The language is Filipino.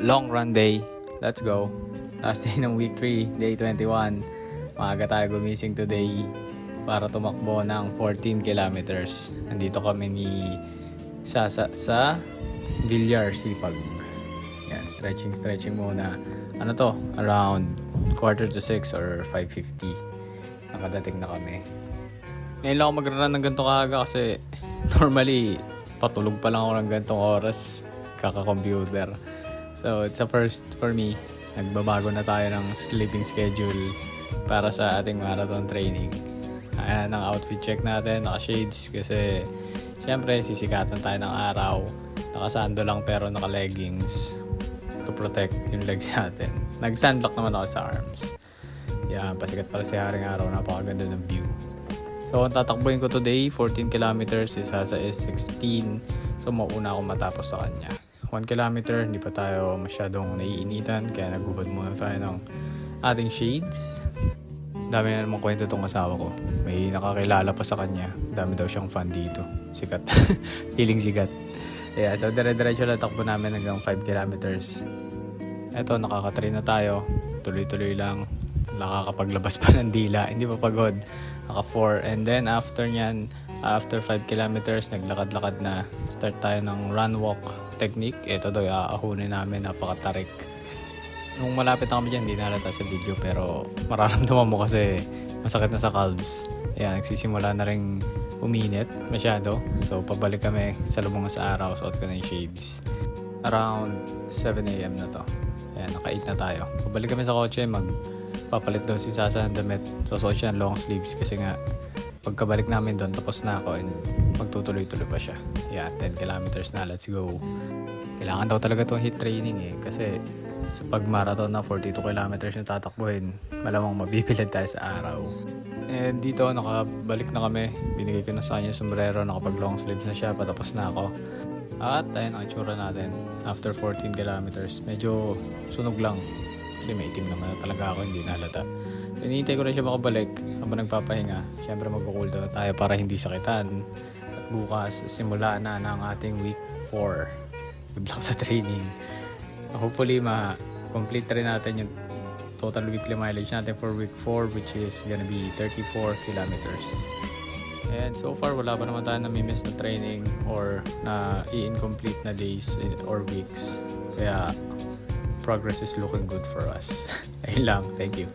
long run day. Let's go. Last day ng week 3, day 21. Maaga tayo gumising today para tumakbo ng 14 kilometers. Nandito kami ni Sasa sa Villar Sipag. Yan, stretching muna. Ano to? Around 5:45 or 5:50. Nakadating na kami. Ngayon lang ako mag-run ng ganito kaaga kasi normally patulog pa lang ako ng ganitong oras kaka-computer. So it's a first for me. Nagbabago na tayo ng sleeping schedule para sa ating marathon training. Ayan ang outfit check natin, naka-shades kasi syempre sisikatan tayo ng araw. Nakasando lang pero naka-leggings to protect yung legs natin. Nag-sunblock naman ako sa arms. Yan, pasikat para sa haring araw, napakaganda ng view. So ang tatakbuhin ko today, 14 kilometers, isa sa is 16. So mauna ako matapos sa kanya. 1 kilometer, hindi pa tayo masyadong naiinitan, kaya naghubad muna tayo ng ating shades. Dami na namang kwento itong asawa ko. May nakakilala pa sa kanya. Dami daw siyang fan dito. Sikat. Feeling sikat. Yeah, so dire-diretso lang takbo namin hanggang 5 kilometers. Eto, nakaka-train na tayo. Tuloy-tuloy lang. Nakakapaglabas pa ng dila. Hindi pa pagod. Naka 4. And then after nyan, after 5 kilometers, naglakad-lakad na. Start tayo ng run-walk technique. Ito daw, aahunin namin. Napakatarik. Nung malapit na kami dyan, hindi nalata sa video. Pero mararamdaman mo kasi masakit na sa calves. Ayan, nagsisimula na rin uminit masyado. So pabalik kami sa lubong sa araw. Suot ko na yung shades. Around 7 a.m. na to. Ayan, naka-8 na tayo. Pabalik kami sa kotse, magpapalit daw si Sasa ng damit. So suot siya ng long sleeves kasi nga pagkabalik namin doon, tapos na ako and magtutuloy-tuloy pa siya. Yeah, 10 kilometers na, let's go. Kailangan daw talaga itong HIIT training kasi sa pag-marathon na 42 kilometers yung tatakbuhin, malamang mabibilad tayo sa araw. And dito, nakabalik na kami. Binigay ko na sa kanya yung sombrero, nakapag long sleeves na siya, patapos na ako. At ayun ang itsura natin after 14 kilometers. Medyo sunog lang kasi may itim naman na talaga ako, hindi nalata. Hinihintay ko na siya makabalik habang nagpapahinga. Siyempre mag-cool down tayo para hindi sakitan. At bukas, simula na ng ating week 4. Good luck sa training. Hopefully, ma-complete rin natin yung total weekly mileage natin for week 4, which is gonna be 34 kilometers. And so far, wala pa naman tayo nami-miss na training or na incomplete na days or weeks. Kaya, progress is looking good for us. Ayun lang. Thank you.